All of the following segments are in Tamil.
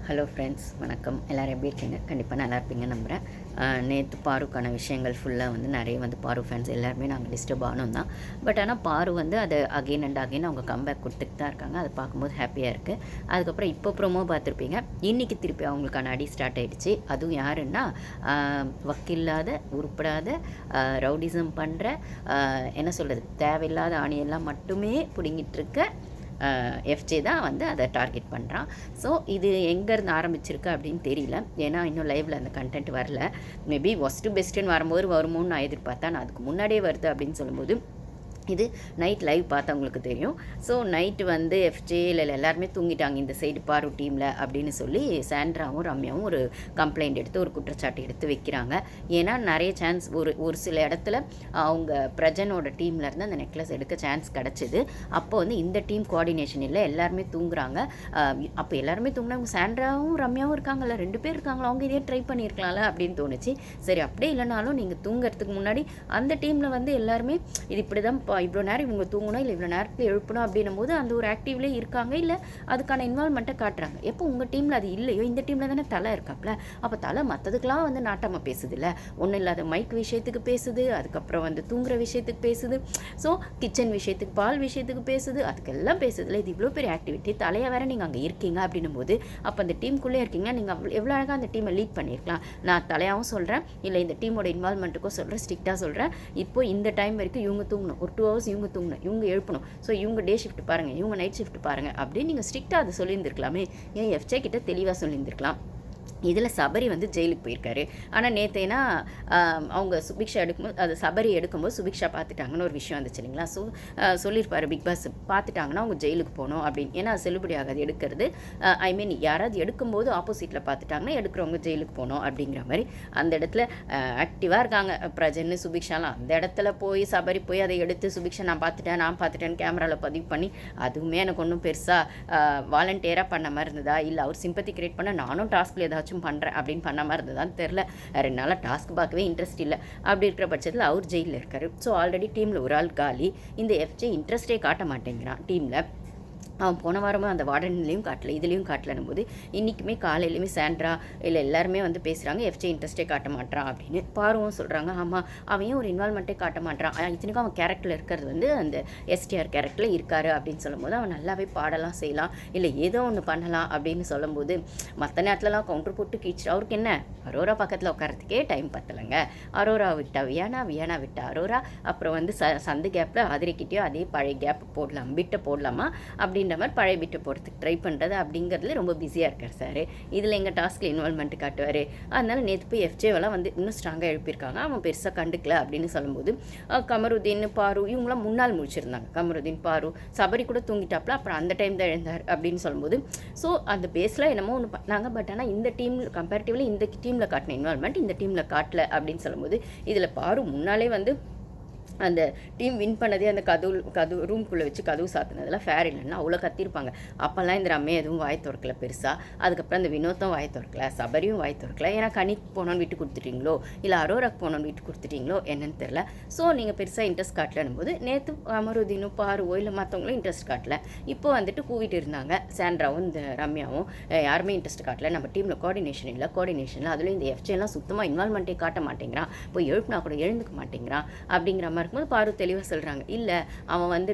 ஹலோ ஃப்ரெண்ட்ஸ், வணக்கம். எல்லோரும் எப்படி இருக்கீங்க? கண்டிப்பாக நல்லா இருப்பீங்க நம்புகிறேன். நேற்று பாருக்கான விஷயங்கள் ஃபுல்லாக நிறைய பாரு ஃபேன்ஸ் எல்லாருமே நாங்கள் டிஸ்டர்ப் ஆனோம் தான். பட் ஆனால் பாரு அதை அகெயின் அண்ட் அகெயின் அவங்க கம்பேக் கொடுத்துட்டு தான் இருக்காங்க. அதை பார்க்கும்போது ஹாப்பியாக இருக்குது. அதுக்கப்புறம் இப்போ ப்ரோமோ பார்த்துருப்பீங்க. இன்றைக்கி திருப்பி அவங்களுக்கான அடி ஸ்டார்ட் ஆகிடுச்சு. அதுவும் யாருன்னா, வக்கில்லாத உருப்படாத ரவுடிசம் பண்ணுற என்ன சொல்கிறது, தேவையில்லாத ஆணியெல்லாம் மட்டுமே பிடுங்கிட்டு இருக்க எஃப்ஜே தான் அதை டார்கெட் பண்ணுறான். ஸோ இது எங்கேருந்து ஆரம்பிச்சிருக்கு அப்படின்னு தெரியல. ஏன்னா இன்னும் லைவில் அந்த கண்டென்ட் வரல. மேபி ஒஸ்ட்டு பெஸ்ட்டுன்னு வரும்போது வருமோன்னு நான் எதிர்பார்த்தேன். நான் அதுக்கு முன்னாடியே வருது அப்படின்னு சொல்லும்போது இது நைட் லைவ் பார்த்தவங்களுக்கு தெரியும். ஸோ நைட்டு எஃப்ஜே இல்லை எல்லாருமே தூங்கிட்டாங்க இந்த சைடு பாரு டீமில் அப்படின்னு சொல்லி சாண்ட்ராவும் ரம்யாவும் ஒரு கம்ப்ளைண்ட் எடுத்து ஒரு குற்றச்சாட்டு எடுத்து வைக்கிறாங்க. ஏன்னா நிறைய சான்ஸ் ஒரு சில இடத்துல அவங்க பிரஜனோட டீமில் இருந்து அந்த நெக்லஸ் எடுக்க சான்ஸ் கிடச்சிது. அப்போ இந்த டீம் கோஆர்டினேஷன் இல்லை, எல்லாருமே தூங்குறாங்க. அப்போ எல்லாருமே தூங்கினாங்க, சாண்ட்ராவும் ரம்யாவும் இருக்காங்கல்ல, 2 பேர் இருக்காங்களா, அவங்க இதே ட்ரை பண்ணியிருக்கலாம்ல அப்படின்னு தோணுச்சு. சரி, அப்படியே இல்லைனாலும் நீங்கள் தூங்குறதுக்கு முன்னாடி அந்த டீமில் எல்லாருமே இது இப்படி தான் இவ்வளோ நேரம் இவங்க தூங்கணும், இல்லை இவ்வளோ நேரத்தில் எழுப்பணும் அப்படின்னும் போது அந்த ஒரு ஆக்டிவ்லேயே இருக்காங்க, இல்லை அதுக்கான இன்வால்மெண்ட்டை காட்டுறாங்க. எப்போ உங்கள் டீமில் அது இல்லையோ, இந்த டீமில் தானே தலை இருக்காப்ல, அப்போ தலை மற்றதுக்கெலாம் நாட்டாமல் பேசுது இல்லை, ஒன்றும் இல்லாத மைக் விஷயத்துக்கு பேசுது, அதுக்கப்புறம் தூங்குற விஷயத்துக்கு பேசுது, ஸோ கிச்சன் விஷயத்துக்கு பால் விஷயத்துக்கு பேசுது, அதுக்கெல்லாம் பேசுதில்ல. இது இவ்வளோ பெரிய ஆக்டிவிட்டி, தலையை வேறு நீங்கள் அங்கே இருக்கீங்க அப்படின்னும் போது அப்போ அந்த டீமுக்குள்ளே இருக்கீங்க, நீங்கள் எவ்வளோ அழகாக அந்த டீமை லீட் பண்ணியிருக்கலாம். நான் தலையாகவும் சொல்கிறேன், இல்லை இந்த டீமோட இன்வால்மெண்ட்டுக்கும் சொல்கிறேன், ஸ்ட்ரிக்டாக சொல்கிறேன். இப்போ இந்த டைம் வரைக்கும் இவங்க தூங்கணும், ஒரு 2 hours இவங்க தூங்கணும், இவங்க எழுப்பணும், ஸோ இவங்க டே ஷிஃப்ட் பாருங்கள், இவங்க நைட் ஷிஃப்ட் பாருங்கள் அப்படின்னு நீங்கள் ஸ்ட்ரிக்டாக அதை சொல்லியிருந்துருக்கலாமே. ஏன் எஃப்ஜே கிட்ட தெளிவாக சொல்லியிருந்துருக்கலாம். இதில் சபரி ஜெயிலுக்கு போயிருக்காரு. ஆனால் நேற்றேனா அவங்க சுபிக்ஷா எடுக்கும்போது, அது சபரி எடுக்கும்போது சுபிக்ஷா பார்த்துட்டாங்கன்னு ஒரு விஷயம் வந்துச்சு இல்லைங்களா. ஸோ சொல்லியிருப்பார் பிக் பாஸ், பார்த்துட்டாங்கன்னா அவங்க ஜெயிலுக்கு போகணும் அப்படின்னு. ஏன்னா செல்லுபடி ஆகாது எடுக்கிறது. ஐ மீன் யாராவது எடுக்கும்போது ஆப்போசிட்டில் பார்த்துட்டாங்கன்னா எடுக்கிறவங்க ஜெயிலுக்கு போகணும் அப்படிங்கிற மாதிரி அந்த இடத்துல ஆக்டிவாக இருக்காங்க பிரஜன்னு சுபிக்ஷாலாம். அந்த இடத்துல போய் சபரி போய் அதை எடுத்து சுபிக்ஷா நான் பார்த்துட்டேன்னு கேமராவில் பதிவு பண்ணி, அதுவுமே எனக்கு ஒன்றும் பெருசாக வாலண்டியராக பண்ண மாதிரி இருந்ததா, இல்லை அவர் சிம்பத்தி கிரியேட் பண்ண நானும் டாஸ்கில் ஏதாச்சும் பண்ணுறேன் அப்படின்னு பண்ண மாதிரி இருந்ததான் தெரில. 2 நாளாக டாஸ்க் பார்க்கவே இன்ட்ரெஸ்ட் இல்லை. அப்படி இருக்கிற பட்சத்தில் அவர் ஜெயிலில் இருக்கார். ஸோ ஆல்ரெடி டீமில் ஒரு ஆள் காலி. இந்த எஃப்ஜே இன்ட்ரெஸ்டே காட்ட மாட்டேங்கிறான் டீமில். அவன் போன வாரமாக அந்த வார்டன்லேயும் காட்டல, இதுலேயும் காட்டலன்னும் போது இன்றைக்குமே காலையிலையுமே சாண்ட்ரா இல்லை எல்லாருமே பேசுகிறாங்க, எஃப்ஜே இன்ட்ரெஸ்ட்டே காட்ட மாட்டான் அப்படின்னு. பாருவும் சொல்கிறாங்க, ஆமாம் அவன் ஒரு இன்வால்மெண்ட்டே காட்ட மாட்டான், இத்தனைக்கும் அவன் கேரக்டரில் இருக்கிறது அந்த எஸ்டிஆர் கேரக்டரில் இருக்காரு அப்படின்னு சொல்லும்போது அவன் நல்லாவே பாடலாம் செய்யலாம், இல்லை ஏதோ ஒன்று பண்ணலாம் அப்படின்னு சொல்லும்போது மற்ற நேரத்துலலாம் கவுண்டர் போட்டு கீச்சு. அவருக்கு என்ன, அரோரா பக்கத்தில் உட்காரத்துக்கே டைம் பத்தலைங்க. அரோரா விட்டா வியானா விட்டா அரோரா, அப்புறம் சந்து கேப்பில் அதிரிக்கிட்டேயோ அதே பழைய கேப் போடலாம், பிட்டை போடலாமா அப்படின்னு மாதிரி பழைய பிட்டை போகிறதுக்கு ட்ரை பண்ணுறது அப்படிங்கிறதுல ரொம்ப பிஸியாக இருக்கார் சார். இதில் எங்கள் டாஸ்கில் இன்வால்மெண்ட்டு காட்டுவார். அதனால் நேற்று போய் எஃப்ஜேவெல்லாம் இன்னும் ஸ்ட்ராங்காக எழுப்பியிருக்காங்க. அவன் பெருசாக கண்டுக்கல அப்படின்னு சொல்லும்போது கமருதீன் பாரு இவங்களாம் முன்னால் முடிச்சிருந்தாங்க. கமருதீன் பாரு சபரி கூட தூங்கிட்டாப்புல, அப்புறம் அந்த டைம் தான் எழுந்தார் அப்படின்னு சொல்லும்போது ஸோ அந்த பேஸில் என்னமோ ஒன்று பண்ணாங்க. பட் ஆனால் இந்த டீம் கம்பேரிட்டிவ்லி இந்த டீமில் காட்டின இன்வால்மெண்ட் இந்த டீமில் காட்டல அப்படின்னு சொல்லும்போது இதில் பாரு முன்னாலே அந்த டீம் வின் பண்ணதே அந்த கதவு ரூம்குள்ளே வச்சு கதவு சாத்தினதெல்லாம் ஃபேர் இல்லைன்னா அவ்வளோ கத்திருப்பாங்க. அப்போல்லாம் இந்த ரம்மே எதுவும் வாய் திறக்கல பெருசாக. அதுக்கப்புறம் அந்த வினோத்தும் வாய் திறக்கல, சபரியும் வாய் திறக்கல. ஏன்னா கனிக்கு போனோன்னு விட்டு கொடுத்துட்டீங்களோ, இல்லை அரோராக்கு போனோன்னு விட்டு கொடுத்துட்டீங்களோ என்னன்னு தெரில. ஸோ நீங்கள் பெருசாக இன்ட்ரெஸ்ட் காட்டலன்னும் போது நேற்று அமருதீனும் பாருவோ இல்லை மற்றவங்களும் இன்ட்ரெஸ்ட் காட்டல. இப்போ கூவிட்டு இருந்தாங்க சாண்ட்ராவும் இந்த ரம்யாவும், யாருமே இன்ட்ரெஸ்ட் காட்டல, நம்ம டீமில் கோஆர்டினேஷனில் அதுலேயும் இந்த எஃப்ஜேலாம் சுத்தமாக இன்வால்மெண்ட்டே காட்ட மாட்டேங்கிறான், போய் எழுப்பினா கூட எழுந்துக்க மாட்டேங்கிறான் அப்படிங்கிற மாதிரி இருக்கும்போது பாரு தெளிவாக சொல்கிறாங்க, இல்லை அவன்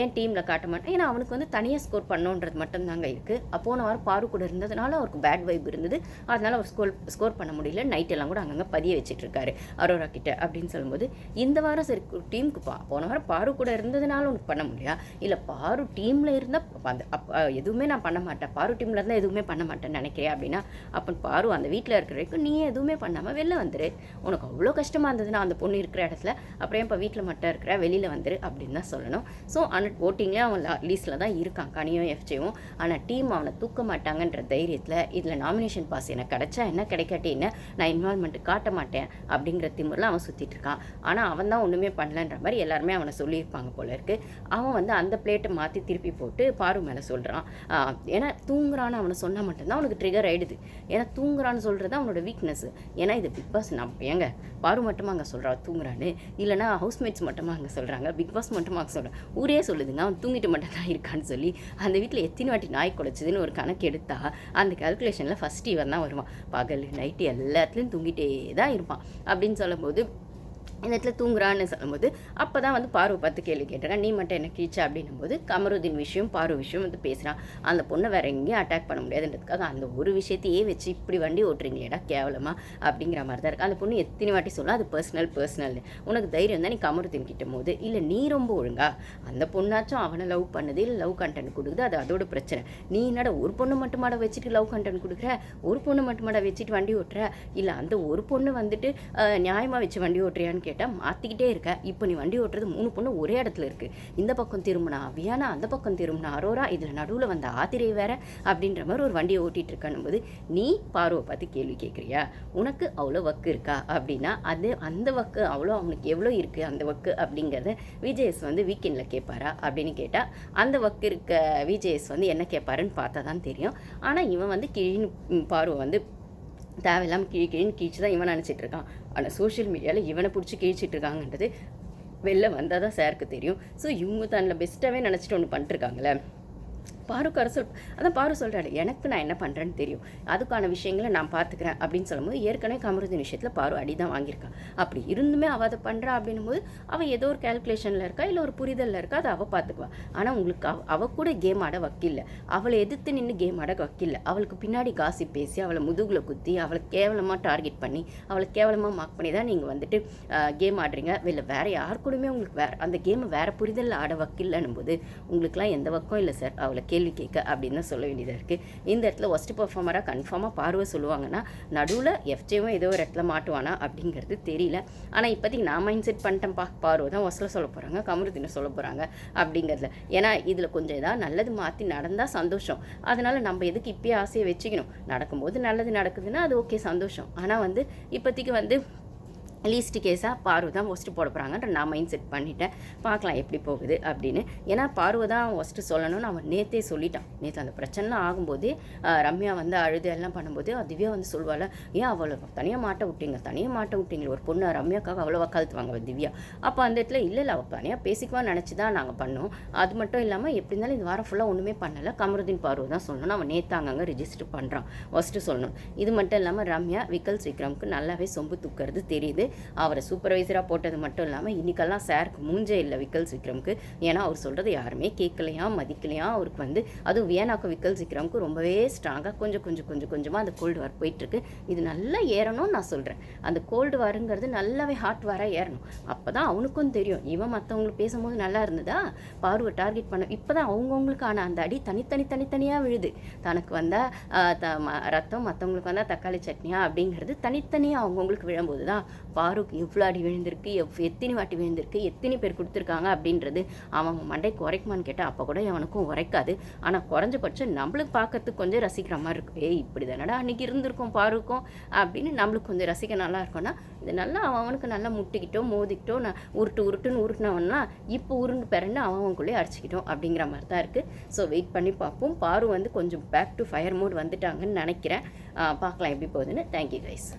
ஏன் டீமில் காட்ட மாட்டான், ஏன்னா அவனுக்கு தனியாக ஸ்கோர் பண்ணோன்றது மட்டும்தாங்க இருக்குது. போன வாரம் பாரு கூட இருந்ததுனால அவருக்கு பேட் வைப் இருந்தது, அதனால் அவர் ஸ்கோர் பண்ண முடியல. நைட் எல்லாம் கூட அங்கங்கே பதிய வச்சுட்டு இருக்காரு அரோரா கிட்ட அப்படின்னு சொல்லும்போது, இந்த வாரம் சரி டீமுக்கு போன வாரம் பாரு கூட இருந்ததுனால உனக்கு பண்ண முடியா, இல்லை பாரு டீமில் இருந்தால் எதுவுமே நான் பண்ண மாட்டேன், பாரு டீமில் இருந்தால் எதுவுமே பண்ண மாட்டேன்னு நினைக்கிறேன் அப்படின்னா, அப்போ பாரு அந்த வீட்டில் இருக்கிற வரைக்கும் நீ எதுவுமே பண்ணாமல் வெளில வந்துரு, உனக்கு அவ்வளோ கஷ்டமாக இருந்ததுன்னா அந்த பொண்ணு இருக்கிற இடத்துல, அப்புறம் இப்போ வீட்டில் மட்டும் இருக்கிற வெளியில் வந்துரு அப்படின்னு தான் சொல்லணும். ஸோ ஆனால் ஓட்டிங்லேயே அவன் லீஸ்ட்டில் தான் இருக்கான் கனியும் எஃப்ஜேவும். ஆனால் டீம் அவனை தூக்க மாட்டாங்கன்ற தைரியத்தில் இதில் நாமினேஷன் பாஸ் எனக்கு கிடைச்சா என்ன கிடைக்காட்டி என்ன, நான் இன்வால்மெண்ட்டு காட்ட மாட்டேன் அப்படிங்கிற திமுறில் அவன் சுற்றிட்டு இருக்கான். ஆனால் அவன் தான் ஒன்றுமே பண்ணலன்ற மாதிரி எல்லாருமே அவனை சொல்லியிருப்பாங்க போல இருக்குது. அவன் அந்த பிளேட்டை மாற்றி திருப்பி போட்டு பாரு மேலே சொல்கிறான். ஏன்னா தூங்குறான்னு அவனை சொன்னால் மட்டும்தான் அவனுக்கு ட்ரிகர் ஆகிடுது. ஏன்னா தூங்குறான்னு சொல்கிறது அவனோட வீக்னஸ். ஏன்னா இது பிக் பாஸ் நான் ஏங்க பாரு மட்டுமா அங்கே சொல்கிறா தூங்குறான்னு, இல்லைனா ஹவுஸ் ஹவுஸ்மேட்ஸ் மட்டுமா அங்கே சொல்கிறாங்க, பிக் பாஸ் மட்டுமா அங்கே சொல்கிறாங்க, ஊரே சொல்லுதுங்க அவன் தூங்கிட்டு மட்டும் தான் இருக்கான்னு சொல்லி. அந்த வீட்டில் எத்தனை வாட்டி நாய் குலைச்சிதுன்னு ஒரு கணக்கு எடுத்தால் அந்த கால்குலேஷனில் ஃபஸ்ட் இவன் தான் வருவான். பகல் நைட்டு எல்லாத்துலேயும் தூங்கிட்டே தான் இருப்பான். அப்படின்னு சொல்லும்போது இந்த இடத்துல தூங்குறான்னு சொல்லும்போது அப்போ தான் வந்து பார்வை பார்த்து கேள்வி கேட்டுறான், நீ மட்டும் என்ன கீழ்ச்சா அப்படின்னும்போது கமருதீன் விஷயம் பார்வை விஷயம் வந்து பேசுகிறான். அந்த பொண்ணை வேறு எங்கேயும் அட்டாக் பண்ண முடியாதுன்றதுக்காக அந்த ஒரு விஷயத்தையே வச்சு இப்படி வண்டி ஓட்டுறீங்களேடா கேவலமா அப்படிங்கிற மாதிரி தான் இருக்குது. அந்த பொண்ணு எத்தனை வாட்டி சொல்ல அது பர்சனல் உனக்கு தைரியம் தான் நீ கமருதீன் கிட்ட போது, இல்லை நீ ரொம்ப ஒழுங்கா அந்த பொண்ணாச்சும் அவனை லவ் பண்ணுது, இல்லை லவ் கண்டென்ட் கொடுக்குது, அது அதோட பிரச்சனை. நீ என்னடா ஒரு பொண்ணு மட்டும் மாட வச்சுட்டு லவ் கண்டென்ட் கொடுக்குற, ஒரு பொண்ணு மட்டும் மாட வச்சுட்டு வண்டி ஓட்டுற, இல்லை அந்த ஒரு பொண்ணு வந்துட்டு நியாயமாக வச்சு வண்டி ஓட்டுறியான்னு கேட்டால் மாற்றிக்கிட்டே இருக்க. இப்போ நீ வண்டி ஓட்டுறது 3 பொண்ணு ஒரே இடத்துல இருக்குது. இந்த பக்கம் திரும்பினா அவியானா, அந்த பக்கம் திரும்பினா அரோரா, இதில் நடுவில் வந்த ஆத்திரை வேற அப்படின்ற மாதிரி ஒரு வண்டியை ஓட்டிகிட்டு இருக்கானும் போது நீ பார்வை பார்த்து கேள்வி கேட்குறியா? உனக்கு அவ்வளோ வக்கு இருக்கா அப்படின்னா அது அந்த வக்கு அவ்வளோ அவனுக்கு எவ்வளோ இருக்குது அந்த வக்கு அப்படிங்கிறத விஜேஎஸ் வந்து வீக்கெண்டில் கேட்பாரா அப்படின்னு கேட்டால் அந்த வக்கு இருக்க விஜேஎஸ் வந்து என்ன கேட்பாருன்னு பார்த்தா தான் தெரியும். ஆனால் இவன் வந்து கிழின்னு பார்வை வந்து தேவையில்லாமல் கிழின்னு கீழ்ச்சி தான் இவன் நினச்சிட்டு இருக்கான். ஆனால் சோஷியல் மீடியாவில் இவனை பிடிச்சி கிழிச்சிட்டு இருக்காங்கன்றது வெளில வந்தால் தான் சாருக்கு தெரியும். ஸோ இவங்க தன்னில் பெஸ்ட்டாகவே நினச்சிட்டு ஒன்று பண்ணிட்டுருக்காங்களே. பாருக்கு அரசல் அதான் பாரு சொல்கிறாரு, எனக்கு நான் என்ன பண்ணுறேன்னு தெரியும், அதுக்கான விஷயங்களை நான் பார்த்துக்கிறேன் அப்படின்னு சொல்லும்போது ஏற்கனவே கமருதீன் விஷயத்தில் பாரு அடி தான் வாங்கியிருக்கா. அப்படி இருந்துமே அவள் அதை பண்ணுறா அப்படின்னும் போது அவள் ஏதோ ஒரு கேல்குலேஷனில் இருக்கா, இல்லை ஒரு புரிதலில் இருக்கா, அதை அவள் பார்த்துக்குவா. ஆனால் உங்களுக்கு அவள் கூட கேம் ஆட வக்கில்லை, அவளை எதிர்த்து நின்று கேம் ஆட வக்கில்லை. அவளுக்கு பின்னாடி காசி பேசி அவளை முதுகில் குத்தி அவளை கேவலமாக டார்கெட் பண்ணி அவளை கேவலமாக மார்க் பண்ணி தான் நீங்கள் வந்துட்டு கேம் ஆடுறீங்க. இல்லை வேறு யார் கூடமே உங்களுக்கு வேறு அந்த கேமை வேறு புரிதலில் ஆட வக்கில்லைன்னும் போது உங்களுக்குலாம் எந்த வக்கம் இல்லை சார் அவளை கேள்வி கேட்க அப்படின்னு தான் சொல்ல வேண்டியதாக இருக்குது. இந்த இடத்துல ஒஸ்ட் பர்ஃபார்மராக கன்ஃபார்மாக பார்வை சொல்லுவாங்கன்னா நடுவில் எஃப்ஜேவும் ஏதோ ஒரு இடத்துல மாட்டுவானா அப்படிங்கிறது தெரியல. ஆனால் இப்போதைக்கு நான் மைண்ட் செட் பண்ணிட்டேன்ப்பா, பார்வை தான் ஒஸ்ட்டில் சொல்ல போகிறாங்க, கமருதீனை சொல்ல போகிறாங்க அப்படிங்கிறதுல. ஏன்னா இதில் கொஞ்சம் ஏதாவது நல்லது மாற்றி நடந்தால் சந்தோஷம். அதனால் நம்ம எதுக்கு இப்போயே ஆசையை வச்சுக்கணும், நடக்கும்போது நல்லது நடக்குதுன்னா அது ஓகே சந்தோஷம். ஆனால் வந்து இப்போதைக்கு வந்து லீஸ்ட் கேஸாக பார்வை தான் ஒஸ்ட்டு போட போகிறாங்கன்ற நான் மைண்ட் செட் பண்ணிட்டேன். பார்க்கலாம் எப்படி போகுது அப்படின்னு. ஏன்னா பார்வை தான் ஒஸ்ட்டு சொல்லணும்னு அவன் நேற்றே சொல்லிட்டான். நேற்று அந்த பிரச்சனைலாம் ஆகும்போது ரம்யா வந்து அழுது எல்லாம் பண்ணும்போது திவ்யா வந்து சொல்வாள், ஏன் அவளை தனியாக மாட்ட விட்டீங்க ஒரு பொண்ணு ரம்யாக்காக அவ்வளோ வக்காலத்து வாங்க திவ்யா. அப்போ அந்த இடத்துல இல்லை அவள் தனியாக பேசிக்குவான்னு நினச்சி தான் நாங்கள் பண்ணோம். அது மட்டும் இல்லாமல் எப்படி இருந்தாலும் இந்த வாரம் ஃபுல்லாக ஒன்றுமே பண்ணலை, கமருதீன் பார்வை தான் சொல்லணும். அவன் நேற்று அங்கங்கே ரிஜிஸ்டர் பண்ணுறான் ஒஸ்ட்டு சொல்லணும். இது மட்டும் இல்லாமல் ரம்யா விக்கல்ஸ் விக்ரமுக்கு நல்லாவே சொம்பு தூக்கிறது தெரியுது. அவரை சூப்பர்வைசராக போட்டது மட்டும் இல்லாமல் இன்றைக்கெல்லாம் சாருக்கு மூஞ்சே இல்லை விக்கல்ஸ் விக்ரமுக்கு. ஏன்னா அவர் சொல்கிறது யாருமே கேட்கலையா மதிக்கலையா. அவருக்கு வந்து அதுவும் வியனாக்கும் விக்கல்ஸ் விக்ரமுக்கு ரொம்பவே ஸ்ட்ராங்காக கொஞ்சமாக அந்த கோல்டு வார் போயிட்டுருக்கு. இது நல்லா ஏறணும்னு நான் சொல்கிறேன். அந்த கோல்டு வாருங்கிறது நல்லாவே ஹாட் வாராக ஏறணும். அப்போ தான் அவனுக்கும் தெரியும் இவன் மற்றவங்களுக்கு பேசும்போது நல்லா இருந்ததா பார்வை டார்கெட் பண்ண. இப்போ தான் அவங்கவுங்களுக்கான அந்த அடி தனித்தனியாக விழுது. தனக்கு வந்தால் ரத்தம், மற்றவங்களுக்கு வந்தால் தக்காளி சட்னியா அப்படிங்கிறது தனித்தனியாக அவங்கவுங்களுக்கு விழும்போது தான் பாருக்கு எவ்வளோ அடி விழுந்திருக்கு, எத்தனை வாட்டி விழுந்திருக்கு, எத்தனை பேர் கொடுத்துருக்காங்க அப்படின்றது அவங்க மண்டைக்கு உரைக்குமான்னு கேட்டால் அப்போ கூட அவனுக்கும் உரைக்காது. ஆனால் குறைஞ்சபட்சம் நம்மளுக்கு பார்க்கறதுக்கு கொஞ்சம் ரசிக்கிற மாதிரி இருக்கும். இப்படி தானடா அன்றைக்கி இருந்திருக்கும் பாருக்கும் அப்படின்னு நம்மளுக்கு கொஞ்சம் ரசிக்க நல்லா இருக்கும்னா இது நல்லா அவனுக்கு நல்லா முட்டிக்கிட்டோம் மோதிக்கிட்டோம் நான் உருட்டுன்னு உருட்டினவன்னா இப்போ உருண்டு பிறன்னு அவனுக்குள்ளேயே அடிச்சிக்கிட்டோம் அப்படிங்கிற மாதிரி தான் இருக்குது. ஸோ வெயிட் பண்ணி பார்ப்போம். பாரு வந்து கொஞ்சம் பேக் டு ஃபயர் மோட் வந்துட்டாங்கன்னு நினைக்கிறேன். பார்க்கலாம் எப்படி போகுதுன்னு. Thank you guys.